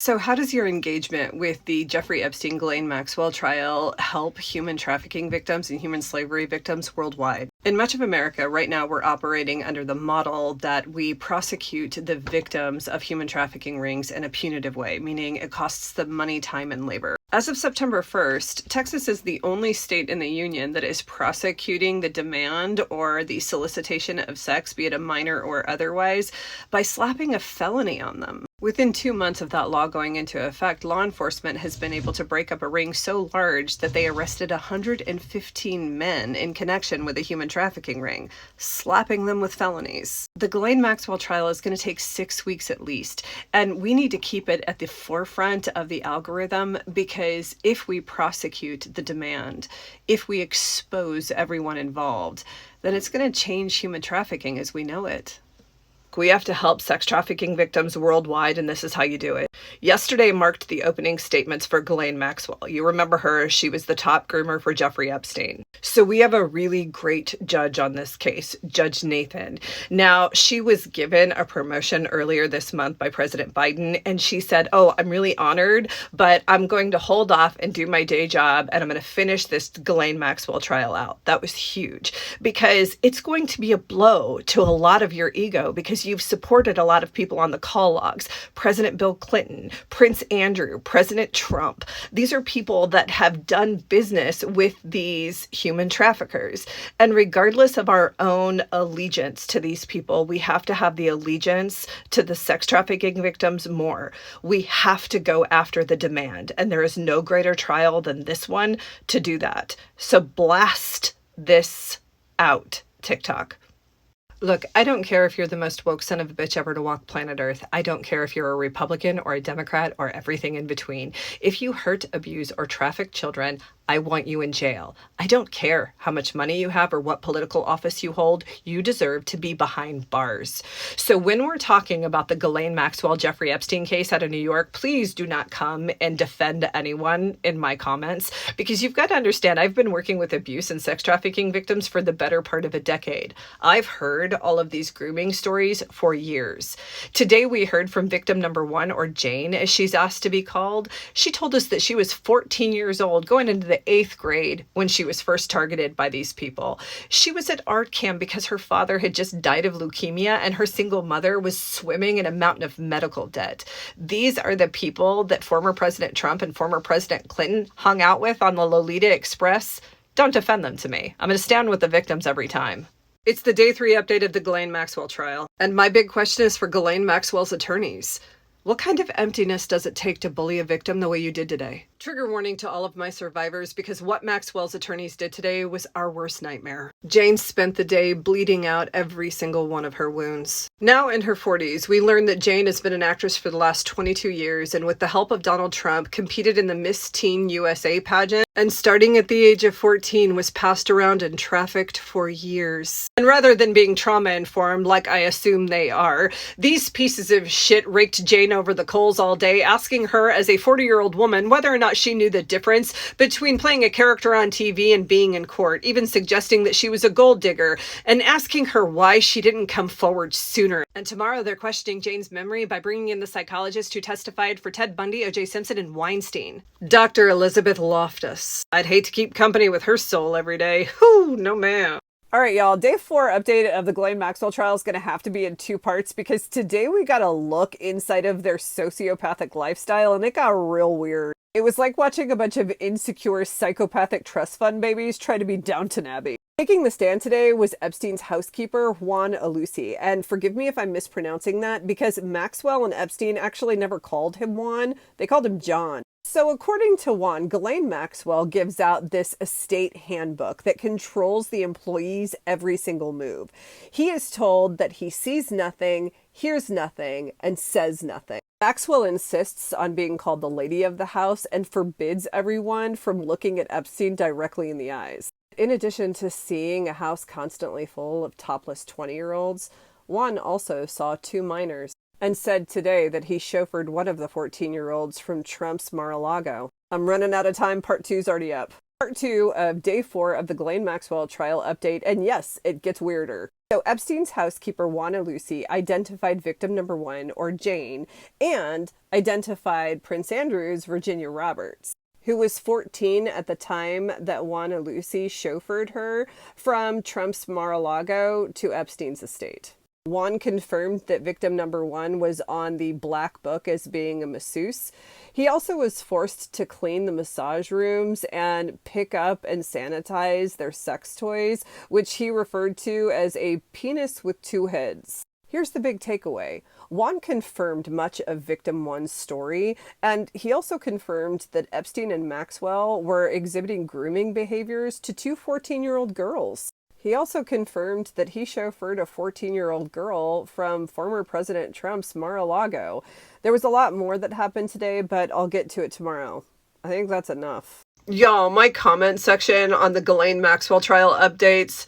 So how does your engagement with the Jeffrey Epstein Ghislaine Maxwell trial help human trafficking victims and human slavery victims worldwide? In much of America, right now, we're operating under the model that we prosecute the victims of human trafficking rings in a punitive way, meaning it costs them money, time, and labor. As of September 1st, Texas is the only state in the union that is prosecuting the demand or the solicitation of sex, be it a minor or otherwise, by slapping a felony on them. Within 2 months of that law going into effect, law enforcement has been able to break up a ring so large that they arrested 115 men in connection with a human trafficking ring, slapping them with felonies. The Ghislaine Maxwell trial is going to take 6 weeks at least, and we need to keep it at the forefront of the algorithm, because if we prosecute the demand, if we expose everyone involved, then it's going to change human trafficking as we know it. We have to help sex trafficking victims worldwide, and this is how you do it. Yesterday marked the opening statements for Ghislaine Maxwell. You remember her, she was the top groomer for Jeffrey Epstein. So we have a really great judge on this case, Judge Nathan. Now, she was given a promotion earlier this month by President Biden, and she said, "Oh, I'm really honored, but I'm going to hold off and do my day job, and I'm going to finish this Ghislaine Maxwell trial out." That was huge, because it's going to be a blow to a lot of your ego, because you've supported a lot of people on the call logs. President Bill Clinton, Prince Andrew, President Trump. These are people that have done business with these human traffickers. And regardless of our own allegiance to these people, we have to have the allegiance to the sex trafficking victims more. We have to go after the demand. And there is no greater trial than this one to do that. So blast this out, TikTok. Look, I don't care if you're the most woke son of a bitch ever to walk planet Earth. I don't care if you're a Republican or a Democrat or everything in between. If you hurt, abuse, or traffic children, I want you in jail. I don't care how much money you have or what political office you hold. You deserve to be behind bars. So when we're talking about the Ghislaine Maxwell Jeffrey Epstein case out of New York, please do not come and defend anyone in my comments, because you've got to understand, I've been working with abuse and sex trafficking victims for the better part of a decade. I've heard all of these grooming stories for years. Today we heard from victim number 1, or Jane, as she's asked to be called. She told us that she was 14 years old, going into the 8th grade when she was first targeted by these people. She was at art camp because her father had just died of leukemia, and her single mother was swimming in a mountain of medical debt. These are the people that former President Trump and former President Clinton hung out with on the Lolita Express. Don't defend them to me. I'm going to stand with the victims every time. It's the day 3 update of the Ghislaine Maxwell trial, and my big question is for Ghislaine Maxwell's attorneys. What kind of emptiness does it take to bully a victim the way you did today? Trigger warning to all of my survivors, because what Maxwell's attorneys did today was our worst nightmare. Jane spent the day bleeding out every single one of her wounds. Now in her 40s, we learned that Jane has been an actress for the last 22 years, and with the help of Donald Trump, competed in the Miss Teen USA pageant, and starting at the age of 14 was passed around and trafficked for years. And rather than being trauma-informed, like I assume they are, these pieces of shit raked Jane over the coals all day, asking her as a 40-year-old woman whether or not she knew the difference between playing a character on TV and being in court, even suggesting that she was a gold digger, and asking her why she didn't come forward sooner. And tomorrow they're questioning Jane's memory by bringing in the psychologist who testified for Ted Bundy, O.J. Simpson, and Weinstein, Dr. Elizabeth Loftus. I'd hate to keep company with her soul every day. Whew, no ma'am. All right, y'all, day 4 update of the Ghislaine Maxwell trial is going to have to be in 2 parts, because today we got a look inside of their sociopathic lifestyle, and it got real weird. It was like watching a bunch of insecure psychopathic trust fund babies try to be Downton Abbey. Taking the stand today was Epstein's housekeeper, Juan Alusi, and forgive me if I'm mispronouncing that, because Maxwell and Epstein actually never called him Juan, they called him John. So according to Juan, Ghislaine Maxwell gives out this estate handbook that controls the employee's every single move. He is told that he sees nothing, hears nothing, and says nothing. Maxwell insists on being called the lady of the house and forbids everyone from looking at Epstein directly in the eyes. In addition to seeing a house constantly full of topless 20-year-olds, Juan also saw 2 minors, and said today that he chauffeured one of the 14-year-olds from Trump's Mar-a-Lago. I'm running out of time. Part 2's already up. Part 2 of day 4 of the Ghislaine Maxwell trial update, and yes, it gets weirder. So Epstein's housekeeper, Juana Lucy, identified victim number 1, or Jane, and identified Prince Andrew's Virginia Roberts, who was 14 at the time that Juana Lucy chauffeured her from Trump's Mar-a-Lago to Epstein's estate. Juan confirmed that victim number 1 was on the black book as being a masseuse. He also was forced to clean the massage rooms and pick up and sanitize their sex toys, which he referred to as a penis with 2 heads. Here's the big takeaway. Juan confirmed much of victim 1's story, and he also confirmed that Epstein and Maxwell were exhibiting grooming behaviors to 2 14-year-old girls. He also confirmed that he chauffeured a 14-year-old girl from former President Trump's Mar-a-Lago. There was a lot more that happened today, but I'll get to it tomorrow. I think that's enough. Y'all, my comment section on the Ghislaine Maxwell trial updates.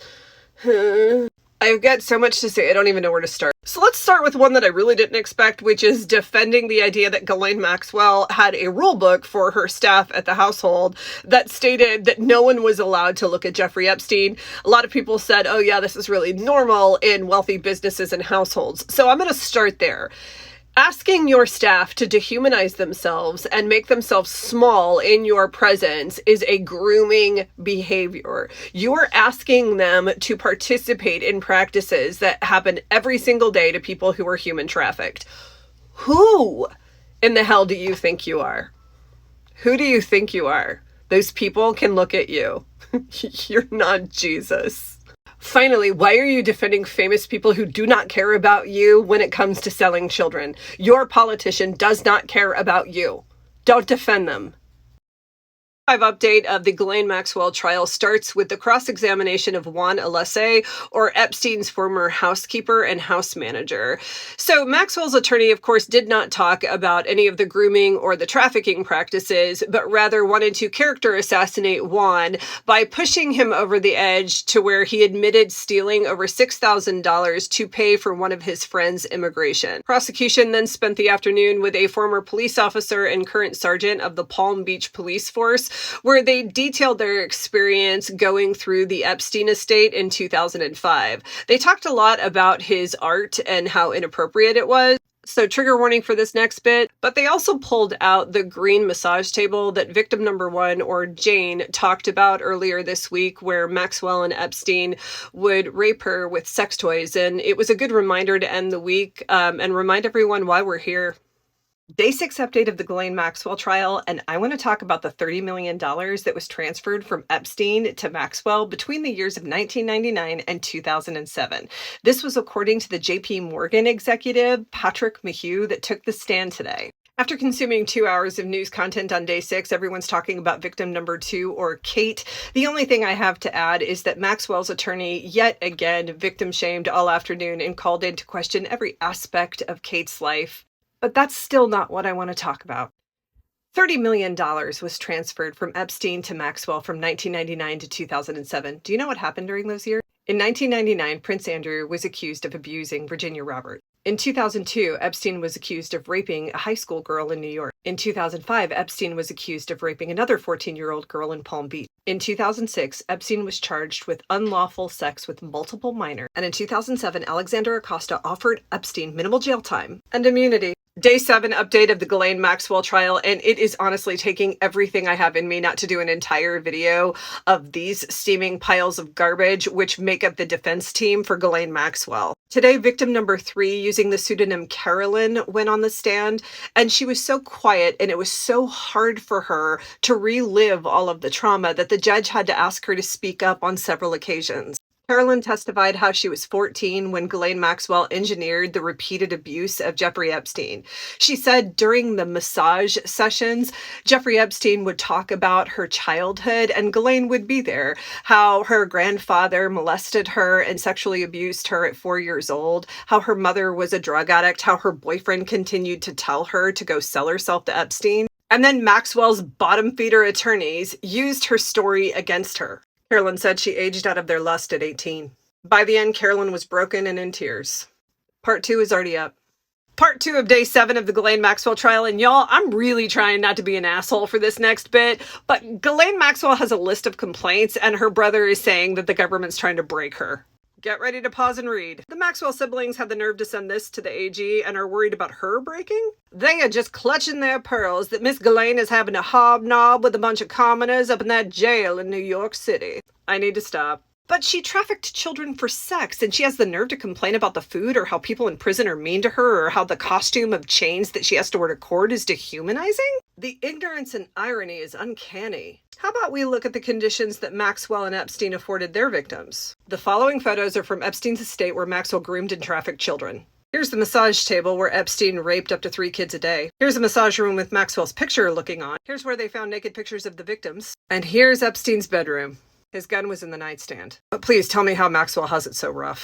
I've got so much to say, I don't even know where to start. So let's start with one that I really didn't expect, which is defending the idea that Ghislaine Maxwell had a rule book for her staff at the household that stated that no one was allowed to look at Jeffrey Epstein. A lot of people said, oh yeah, this is really normal in wealthy businesses and households. So I'm going to start there. Asking your staff to dehumanize themselves and make themselves small in your presence is a grooming behavior. You're asking them to participate in practices that happen every single day to people who are human trafficked. Who in the hell do you think you are? Who do you think you are? Those people can look at you. You're not Jesus. Finally, why are you defending famous people who do not care about you when it comes to selling children? Your politician does not care about you. Don't defend them. Update of the Ghislaine Maxwell trial starts with the cross-examination of Juan Alese, or Epstein's former housekeeper and house manager. So Maxwell's attorney, of course, did not talk about any of the grooming or the trafficking practices, but rather wanted to character assassinate Juan by pushing him over the edge to where he admitted stealing over $6,000 to pay for one of his friend's immigration. Prosecution then spent the afternoon with a former police officer and current sergeant of the Palm Beach Police Force, where they detailed their experience going through the Epstein estate in 2005. They talked a lot about his art and how inappropriate it was. So trigger warning for this next bit, but they also pulled out the green massage table that victim number 1, or Jane, talked about earlier this week, where Maxwell and Epstein would rape her with sex toys. And it was a good reminder to end the week and remind everyone why we're here. Day 6 update of the Ghislaine Maxwell trial, and I want to talk about the $30 million that was transferred from Epstein to Maxwell between the years of 1999 and 2007. This was according to the JP Morgan executive, Patrick Mayhew, that took the stand today. After consuming 2 hours of news content on day 6, everyone's talking about victim number 2, or Kate. The only thing I have to add is that Maxwell's attorney yet again victim shamed all afternoon and called in to question every aspect of Kate's life. But that's still not what I want to talk about. $30 million was transferred from Epstein to Maxwell from 1999 to 2007. Do you know what happened during those years? In 1999, Prince Andrew was accused of abusing Virginia Roberts. In 2002, Epstein was accused of raping a high school girl in New York. In 2005, Epstein was accused of raping another 14-year-old girl in Palm Beach. In 2006, Epstein was charged with unlawful sex with multiple minors. And in 2007, Alexander Acosta offered Epstein minimal jail time and immunity. Day 7 update of the Ghislaine Maxwell trial, and it is honestly taking everything I have in me not to do an entire video of these steaming piles of garbage which make up the defense team for Ghislaine Maxwell. Today, victim number 3, using the pseudonym Carolyn, went on the stand, and she was so quiet and it was so hard for her to relive all of the trauma that the judge had to ask her to speak up on several occasions. Carolyn testified how she was 14 when Ghislaine Maxwell engineered the repeated abuse of Jeffrey Epstein. She said during the massage sessions, Jeffrey Epstein would talk about her childhood and Ghislaine would be there, how her grandfather molested her and sexually abused her at 4 years old, how her mother was a drug addict, how her boyfriend continued to tell her to go sell herself to Epstein. And then Maxwell's bottom feeder attorneys used her story against her. Carolyn said she aged out of their lust at 18. By the end, Carolyn was broken and in tears. Part 2 is already up. Part 2 of day 7 of the Ghislaine Maxwell trial, and y'all, I'm really trying not to be an asshole for this next bit, but Ghislaine Maxwell has a list of complaints, and her brother is saying that the government's trying to break her. Get ready to pause and read. The Maxwell siblings had the nerve to send this to the AG and are worried about her breaking? They are just clutching their pearls that Miss Ghislaine is having a hobnob with a bunch of commoners up in that jail in New York City. I need to stop. But she trafficked children for sex, and she has the nerve to complain about the food or how people in prison are mean to her or how the costume of chains that she has to wear to court is dehumanizing? The ignorance and irony is uncanny. How about we look at the conditions that Maxwell and Epstein afforded their victims? The following photos are from Epstein's estate where Maxwell groomed and trafficked children. Here's the massage table where Epstein raped up to 3 kids a day. Here's a massage room with Maxwell's picture looking on. Here's where they found naked pictures of the victims. And here's Epstein's bedroom. His gun was in the nightstand. But please tell me how Maxwell has it so rough.